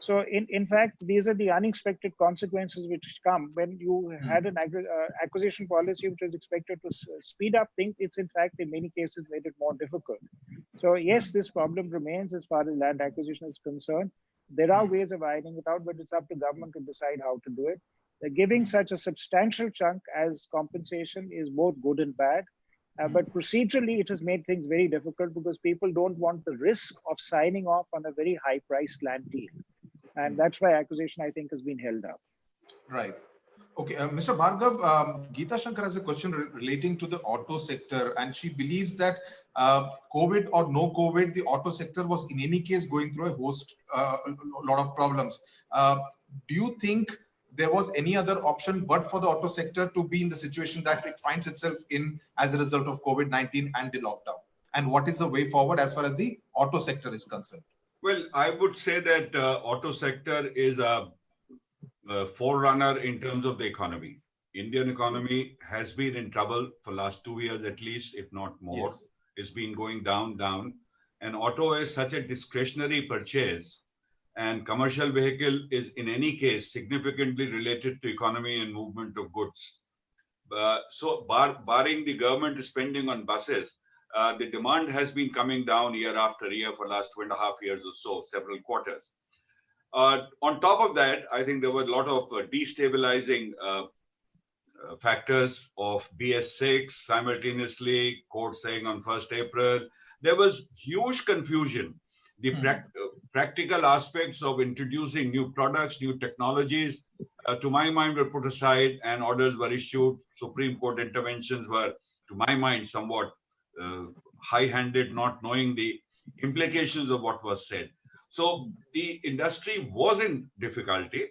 So in fact, these are the unexpected consequences which come when you had an acquisition policy which was expected to speed up things. It's in fact, in many cases, made it more difficult. So yes, this problem remains as far as land acquisition is concerned. There are ways of ironing it out, but it's up to government to decide how to do it. Giving such a substantial chunk as compensation is both good and bad. But procedurally, it has made things very difficult because people don't want the risk of signing off on a very high-priced land deal. And that's why acquisition, I think, has been held up. Right. Okay, Mr. Bhargav, Geeta Shankar has a question relating to the auto sector, and she believes that COVID or no COVID, the auto sector was in any case going through a lot of problems. Do you think there was any other option but for the auto sector to be in the situation that it finds itself in as a result of COVID-19 and the lockdown? And what is the way forward as far as the auto sector is concerned? Well, I would say that auto sector is a forerunner in terms of the economy. Indian economy has been in trouble for last 2 years at least, if not more. It's been going down. And auto is such a discretionary purchase, and commercial vehicle is in any case significantly related to economy and movement of goods. So barring the government spending on buses, the demand has been coming down year after year for last 2.5 years or so, several quarters. On top of that, I think there were a lot of destabilizing factors of BS6 simultaneously, court saying on 1st April. There was huge confusion. The practical aspects of introducing new products, new technologies, to my mind, were put aside and orders were issued. Supreme Court interventions were, to my mind, somewhat high-handed, not knowing the implications of what was said. So the industry was in difficulty.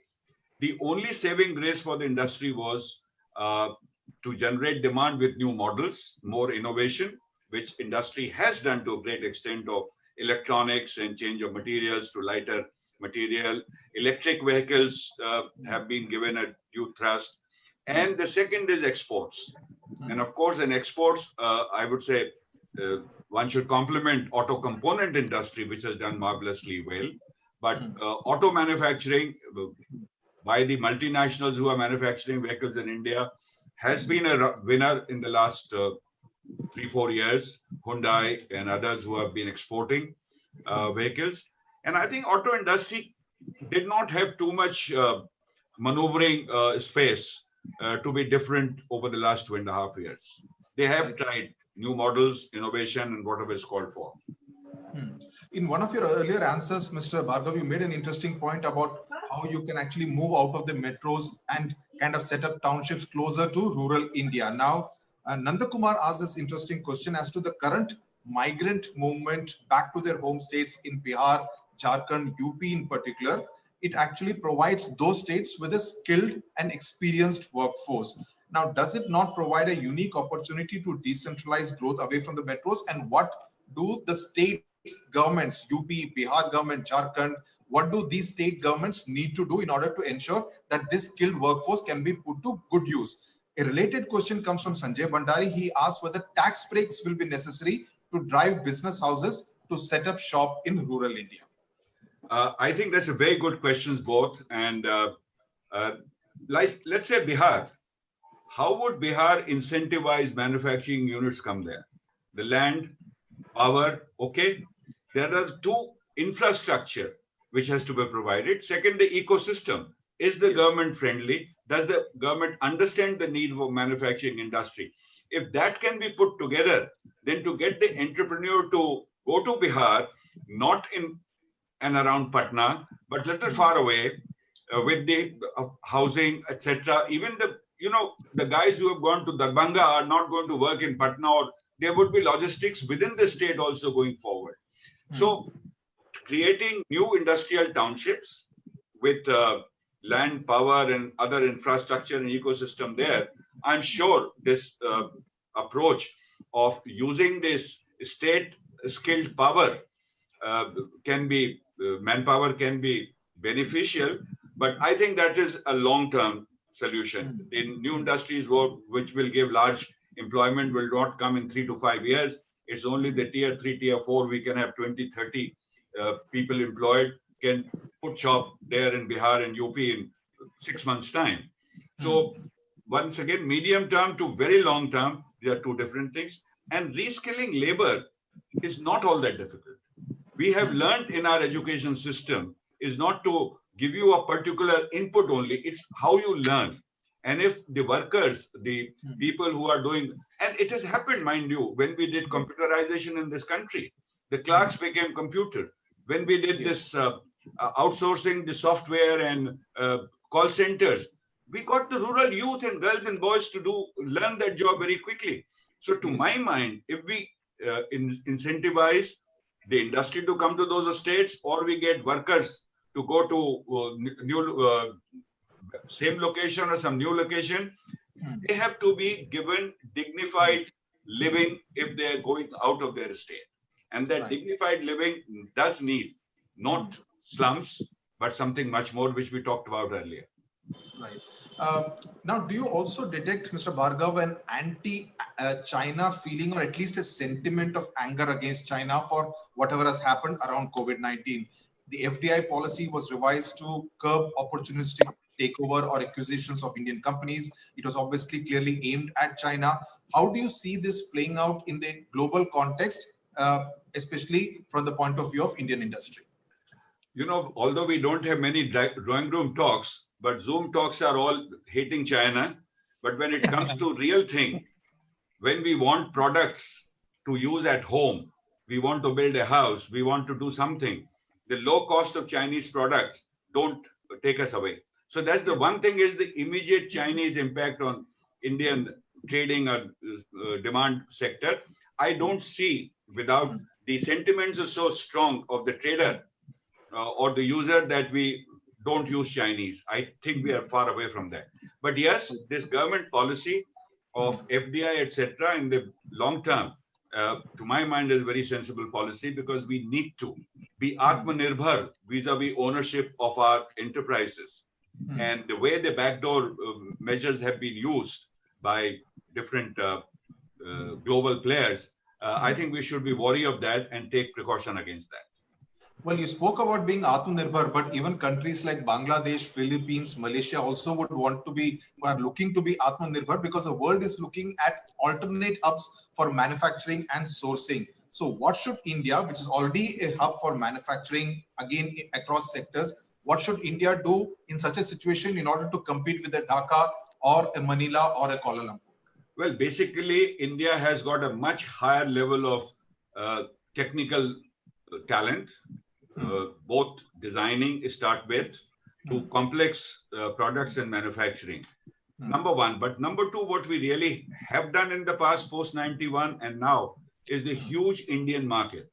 The only saving grace for the industry was to generate demand with new models, more innovation, which industry has done to a great extent, of electronics and change of materials to lighter material. Electric vehicles have been given a due thrust. And the second is exports. And of course, in exports, I would say one should compliment auto component industry, which has done marvelously well. But auto manufacturing by the multinationals who are manufacturing vehicles in India has been a winner in the last 3-4 years. Hyundai and others who have been exporting vehicles. And I think auto industry did not have too much maneuvering space to be different over the last 2.5 years. They have tried new models, innovation, and whatever is called for. In one of your earlier answers, Mr. Bhargav, you made an interesting point about how how you can actually move out of the metros and kind of set up townships closer to rural India. Now, Nandakumar asked this interesting question as to the current migrant movement back to their home states in Bihar, Jharkhand, UP in particular. It actually provides those states with a skilled and experienced workforce. Now, does it not provide a unique opportunity to decentralize growth away from the metros? And what do the states governments, UP, Bihar government, Jharkhand, what do these state governments need to do in order to ensure that this skilled workforce can be put to good use? A related question comes from Sanjay Bhandari. He asked whether tax breaks will be necessary to drive business houses to set up shop in rural India. I think that's a very good questions both. And let's say Bihar. How would Bihar incentivize manufacturing units come there? The land, power, okay. There are two: infrastructure, which has to be provided. Second, the ecosystem. Is the government friendly? Does the government understand the need of manufacturing industry? If that can be put together, then to get the entrepreneur to go to Bihar, not in and around Patna, but little far away, with the housing, etc. Even the guys who have gone to Darbhanga are not going to work in Patna, or there would be logistics within the state also going forward. So creating new industrial townships with land, power, and other infrastructure and ecosystem there, I'm sure this approach of using this state skilled power manpower can be beneficial, but I think that is a long-term solution. In new industries which will give large employment will not come in 3 to 5 years. It's only the tier 3, tier 4, we can have 20, 30 people employed, can put shop there in Bihar and UP in 6 months' time. So once again, medium term to very long term, they are two different things. And reskilling labor is not all that difficult. We have learned in our education system is not to give you a particular input only, it's how you learn. And if the workers, the people who are doing, and it has happened, mind you, when we did computerization in this country, the clerks became computer. When we did this outsourcing the software and call centers, we got the rural youth and girls and boys to learn that job very quickly. So to my mind, if we incentivize the industry to come to those states, or we get workers to go to same location or some new location, they have to be given dignified living if they are going out of their state. And that dignified living does need not slums, but something much more, which we talked about earlier. Right. Now, do you also detect, Mr. Bhargava, an anti-China feeling, or at least a sentiment of anger against China for whatever has happened around COVID-19? The FDI policy was revised to curb opportunistic takeover or acquisitions of Indian companies. It was obviously clearly aimed at China. How do you see this playing out in the global context, especially from the point of view of Indian industry? Although we don't have many drawing room talks, but Zoom talks are all hating China. But when it comes to real thing, when we want products to use at home, we want to build a house, we want to do something, the low cost of Chinese products don't take us away. So that's the one thing, is the immediate Chinese impact on Indian trading or demand sector. I don't see, without the sentiments are so strong of the trader or the user, that we don't use Chinese. I think we are far away from that. But yes, this government policy of FDI, etc., in the long term, to my mind, is a very sensible policy, because we need to be Atmanirbhar vis-a-vis ownership of our enterprises. And the way the backdoor measures have been used by different global players, I think we should be wary of that and take precaution against that. Well, you spoke about being Atmanirbhar, but even countries like Bangladesh, Philippines, Malaysia also would are looking to be Atmanirbhar, because the world is looking at alternate hubs for manufacturing and sourcing. So what should India, which is already a hub for manufacturing, again, across sectors, what should India do in such a situation in order to compete with a Dhaka or a Manila or a Kuala Lumpur? Well, basically, India has got a much higher level of technical talent, both designing start with, to complex products and manufacturing. Number one. But number two, what we really have done in the past post 91 and now is the huge Indian market,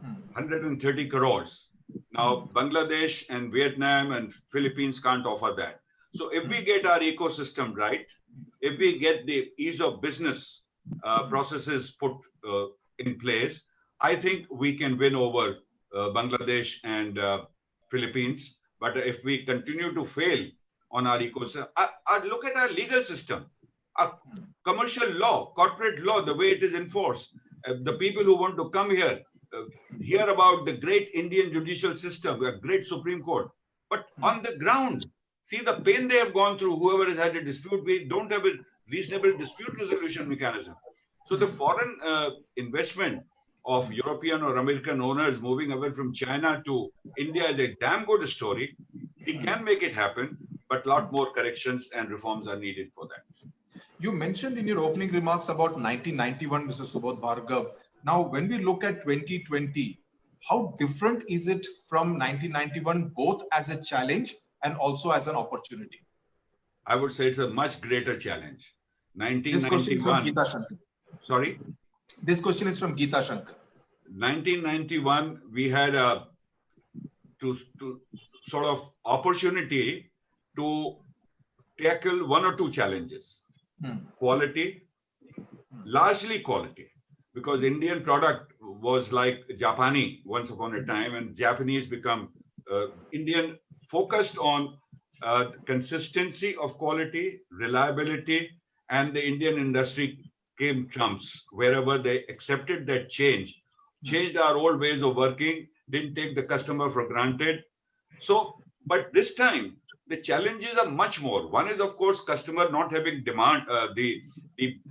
130 crores. Now, Bangladesh and Vietnam and Philippines can't offer that. So if we get our ecosystem right, if we get the ease of business processes put in place, I think we can win over Bangladesh and Philippines. But if we continue to fail on our ecosystem, look at our legal system, our commercial law, corporate law, the way it is enforced. The people who want to come here hear about the great Indian judicial system, a great Supreme Court. But on the ground, see the pain they have gone through. Whoever has had a dispute, we don't have a reasonable dispute resolution mechanism. So the foreign investment of European or American owners moving away from China to India is a damn good story. We can make it happen, but a lot more corrections and reforms are needed for that. You mentioned in your opening remarks about 1991, Mr. Subodh Bhargava. Now, when we look at 2020, how different is it from 1991, both as a challenge and also as an opportunity? I would say it's a much greater challenge. This question is from 1991. Geeta Shankar. Sorry? This question is from Geeta Shankar. 1991, we had a sort of opportunity to tackle one or two challenges. Quality, largely quality, because Indian product was like Japani once upon a time, and Japanese become Indian, focused on consistency of quality, reliability, and the Indian industry came trumps wherever they accepted that change, changed our old ways of working, didn't take the customer for granted. So, but this time, the challenges are much more. One is, of course, customer not having demand, the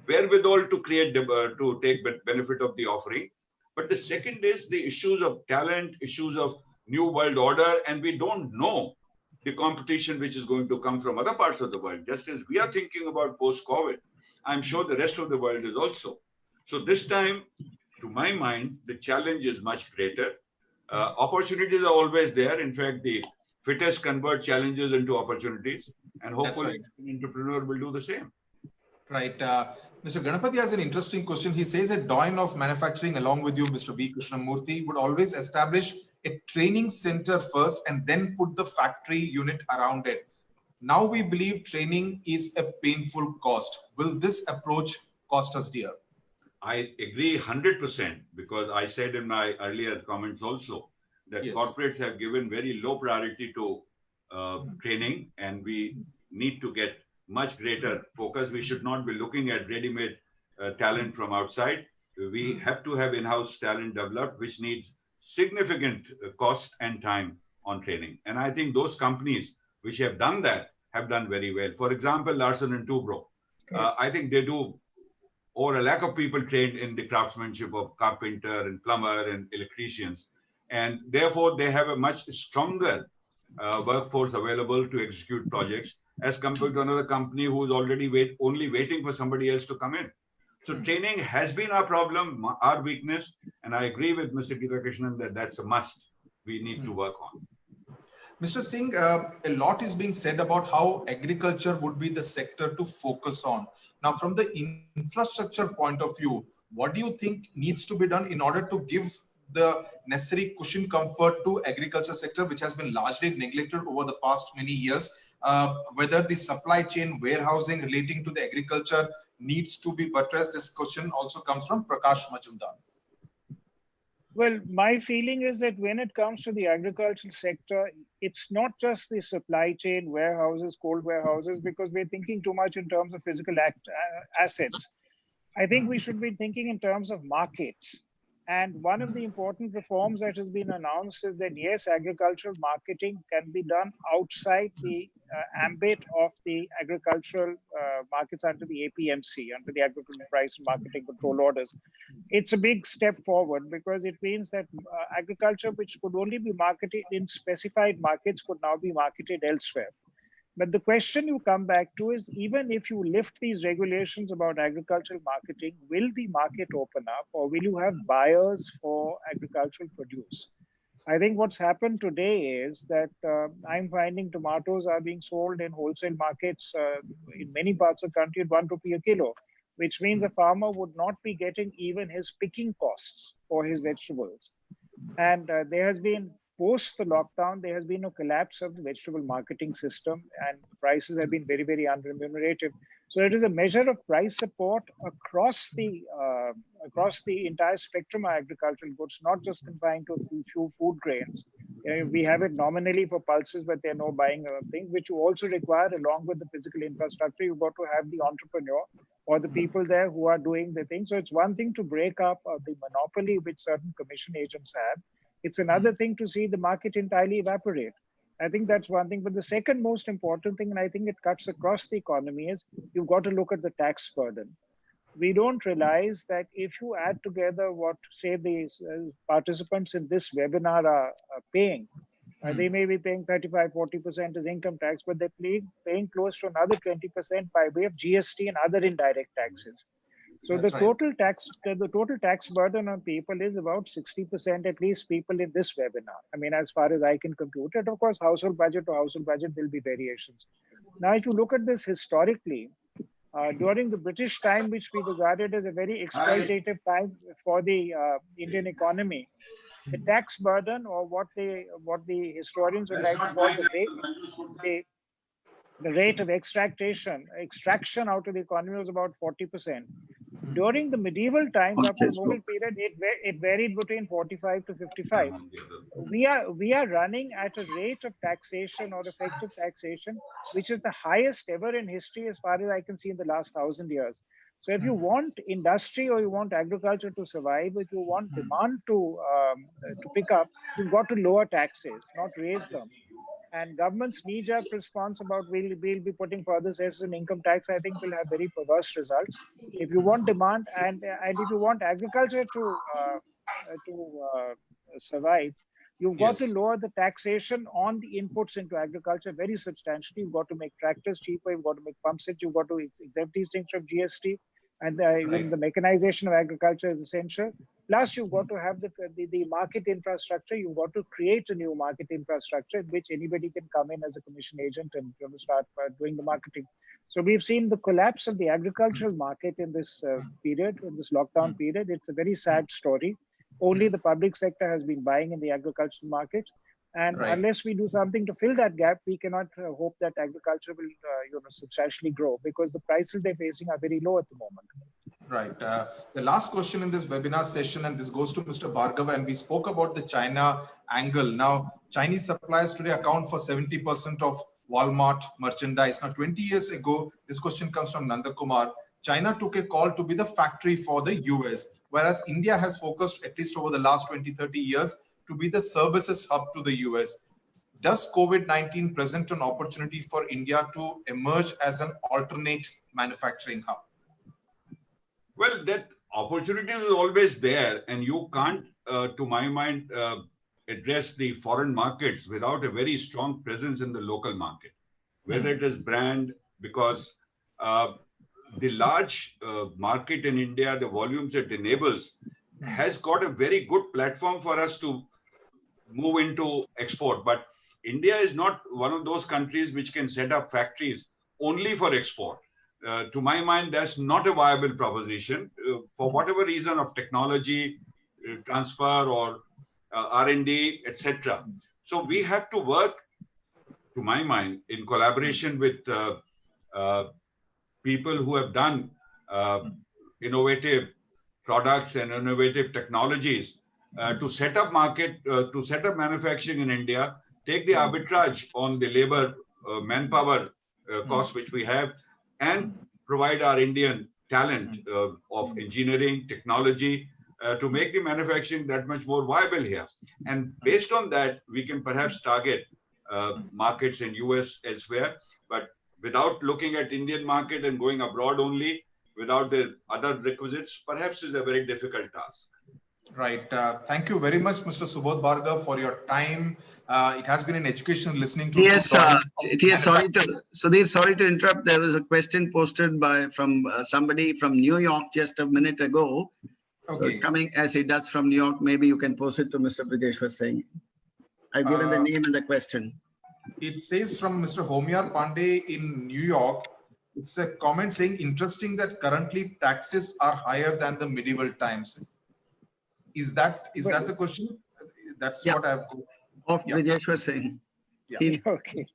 wherewithal to create, to take benefit of the offering. But the second is the issues of talent, issues of new world order, and we don't know the competition which is going to come from other parts of the world. Just as we are thinking about post-COVID, I'm sure the rest of the world is also. So this time, to my mind, the challenge is much greater. Opportunities are always there. In fact, the fittest convert challenges into opportunities, and hopefully an entrepreneur will do the same. Right. Mr. Ganapathy has an interesting question. He says a doyen of manufacturing, along with you, Mr. V. Krishnamurthy, would always establish a training center first and then put the factory unit around it. Now we believe training is a painful cost. Will this approach cost us dear? I agree 100%, because I said in my earlier comments also that corporates have given very low priority to training, and we need to get much greater focus. We should not be looking at ready-made talent from outside. We have to have in-house talent developed, which needs significant cost and time on training. And I think those companies which have done that have done very well. For example, Larsen and Toubro. I think they do, or a lack of people trained in the craftsmanship of carpenter and plumber and electricians. And therefore, they have a much stronger workforce available to execute projects as compared to another company who is already only waiting for somebody else to come in. So training has been our problem, our weakness, and I agree with Mr. Geeta Krishnan that that's a must we need to work on. Mr. Singh, a lot is being said about how agriculture would be the sector to focus on. Now, from the infrastructure point of view, what do you think needs to be done in order to give the necessary cushion comfort to agriculture sector, which has been largely neglected over the past many years? Whether the supply chain warehousing relating to the agriculture needs to be buttressed. This question also comes from Prakash Majumdar. Well, my feeling is that when it comes to the agricultural sector, it's not just the supply chain, warehouses, cold warehouses, because we're thinking too much in terms of physical assets. I think we should be thinking in terms of markets. And one of the important reforms that has been announced is that, yes, agricultural marketing can be done outside the ambit of the agricultural markets under the APMC, under the Agricultural Price and Marketing Control Orders. It's a big step forward because it means that agriculture, which could only be marketed in specified markets, could now be marketed elsewhere. But the question you come back to is, even if you lift these regulations about agricultural marketing, will the market open up, or will you have buyers for agricultural produce? I think what's happened today is that I'm finding tomatoes are being sold in wholesale markets in many parts of the country at 1 rupee a kilo, which means a farmer would not be getting even his picking costs for his vegetables. And there has been, post the lockdown, there has been a collapse of the vegetable marketing system, and prices have been very, very unremunerative. So it is a measure of price support across the entire spectrum of agricultural goods, not just confined to a few food grains. We have it nominally for pulses, but there are no buying things, which you also require along with the physical infrastructure. You've got to have the entrepreneur or the people there who are doing the thing. So it's one thing to break up the monopoly which certain commission agents have. It's another thing to see the market entirely evaporate. I think that's one thing. But the second most important thing, and I think it cuts across the economy, is you've got to look at the tax burden. We don't realize that if you add together what, say, the participants in this webinar are paying, they may be paying 35, 40% as income tax, but they're paying close to another 20% by way of GST and other indirect taxes. So the total tax burden on people is about 60%, at least people in this webinar. I mean, as far as I can compute it, of course, household budget to household budget, there'll be variations. Now, if you look at this historically, during the British time, which we regarded as a very exploitative time for the Indian economy, the tax burden, or what the historians would like to call the rate of extraction out of the economy was about 40%. During the medieval times, after the Mughal period, it varied between 45 to 55. We are running at a rate of taxation or effective taxation, which is the highest ever in history as far as I can see in the last 1,000 years. So if you want industry or you want agriculture to survive, if you want demand to pick up, you've got to lower taxes, not raise them. And government's knee-jerk response about we'll be putting further cess in income tax, I think will have very perverse results. If you want demand and if you want agriculture to survive, you've got to lower the taxation on the inputs into agriculture very substantially. You've got to make tractors cheaper. You've got to make pump sets. You've got to exempt these things from GST. And the mechanization of agriculture is essential. Plus, you've got to have the market infrastructure. You've got to create a new market infrastructure in which anybody can come in as a commission agent and start doing the marketing. So we've seen the collapse of the agricultural market in this period, in this lockdown period. It's a very sad story. Only the public sector has been buying in the agricultural market. And unless we do something to fill that gap, we cannot hope that agriculture will substantially grow, because the prices they're facing are very low at the moment. Right. The last question in this webinar session, and this goes to Mr. Bhargava, and we spoke about the China angle. Now, Chinese suppliers today account for 70% of Walmart merchandise. Now, 20 years ago, this question comes from Nanda Kumar. China took a call to be the factory for the US, whereas India has focused, at least over the last 20, 30 years, to be the services hub to the US. Does COVID-19 present an opportunity for India to emerge as an alternate manufacturing hub? Well, that opportunity is always there, and you can't, to my mind, address the foreign markets without a very strong presence in the local market, whether it is brand, because the large market in India, the volumes it enables, has got a very good platform for us to move into export. But India is not one of those countries which can set up factories only for export. To my mind, that's not a viable proposition for whatever reason of technology transfer or R&D, etc. So we have to work, to my mind, in collaboration with people who have done innovative products and innovative technologies to set up to set up manufacturing in India, take the arbitrage on the labor manpower cost which we have, and provide our Indian talent of engineering, technology, to make the manufacturing that much more viable here. And based on that, we can perhaps target markets in US, elsewhere, but without looking at Indian market and going abroad only, without the other requisites, perhaps is a very difficult task. Right. Thank you very much, Mr. Subodh Bhargava, for your time. It has been an education listening to. Yes, Sudhir, sorry to interrupt. There was a question posted from somebody from New York just a minute ago. Okay. So coming as he does from New York, maybe you can post it to Mr. Brijeshwar Singh. I've given the name and the question. It says from Mr. Homyar Pandey in New York. It's a comment saying, interesting that currently taxes are higher than the medieval times. Is that the question? That's Yeah. what I've. Of Yeah. Brijeshwar Singh. Yeah. Okay.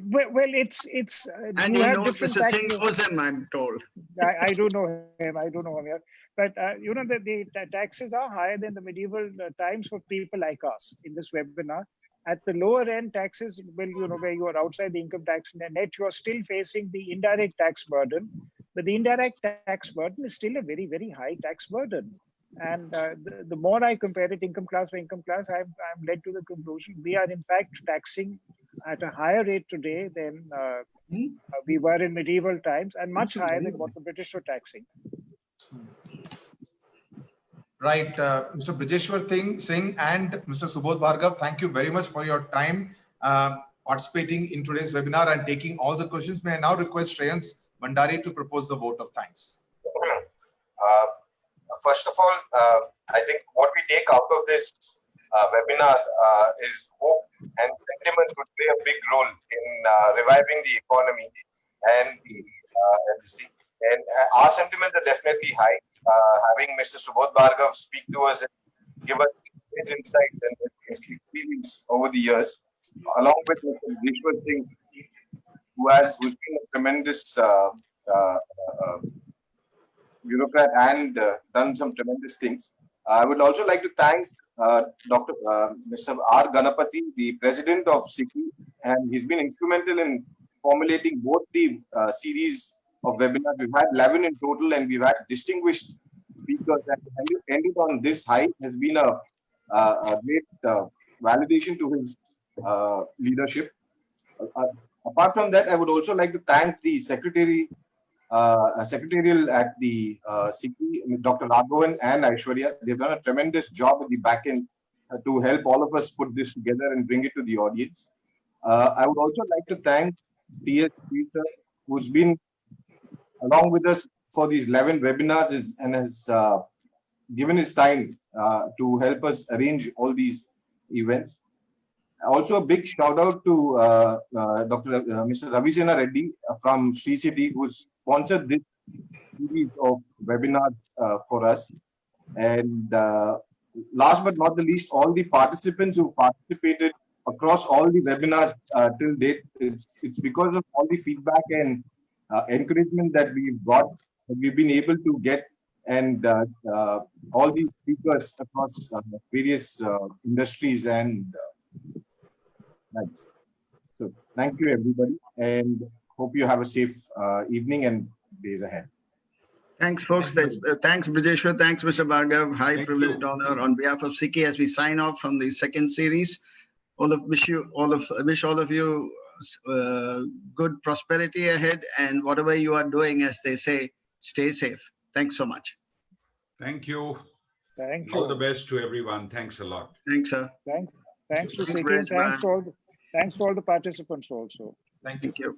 Well, it's And you he have knows different Mr. Singh taxes. knows him, I'm told. I do know him. I do know him. Yeah. But the taxes are higher than the medieval times for people like us in this webinar. At the lower end, taxes, well, where you are outside the income tax net, you are still facing the indirect tax burden. But the indirect tax burden is still a very, very high tax burden. And the more I compare it, income class for income class, I'm led to the conclusion we are in fact taxing at a higher rate today than we were in medieval times, and much higher than what the British were taxing. Right, Mr. Brijeshwar Singh and Mr. Subodh Bhargava, thank you very much for your time participating in today's webinar and taking all the questions. May I now request Shreyans Bhandari to propose the vote of thanks. First of all, I think what we take out of this webinar is hope and sentiments would play a big role in reviving the economy and everything. And our sentiments are definitely high. Having Mr. Subodh Bhargava speak to us and give us his insights and his experience over the years, along with Mr. Brijeshwar Singh, who's been a tremendous bureaucrat and done some tremendous things. I would also like to thank Mr. R. Ganapathy, the president of SICCI, and he's been instrumental in formulating both the series of webinars. We've had 11 in total, and we've had distinguished speakers. And ended on this high has been a great validation to his leadership. Apart from that, I would also like to thank the secretarial at the SICCI, Dr. Raghavan and Aishwarya. They've done a tremendous job at the back end to help all of us put this together and bring it to the audience. I would also like to thank T.S. Peter, who's been along with us for these 11 webinars and has given his time to help us arrange all these events. Also, a big shout out to Mr. Ravisena Reddy from Sri City, who sponsored this series of webinars for us. And last but not the least, all the participants who participated across all the webinars till date. It's because of all the feedback and encouragement that we've got, that we've been able to get, and all the speakers across various industries and so thank you everybody, and hope you have a safe evening and days ahead. Thanks, folks. Thanks, Brijeshwar. Thanks, Mr. Bhargava. High privileged honor on behalf of SICCI as we sign off from the second series. Wish all of you good prosperity ahead, and whatever you are doing, as they say, stay safe. Thanks so much. Thank you. Thank you. All the best to everyone. Thanks a lot. Thanks, sir. Thanks to Thanks, SICCI, and Brijeshwar. thanks to all the participants also. Thank you. Thank you.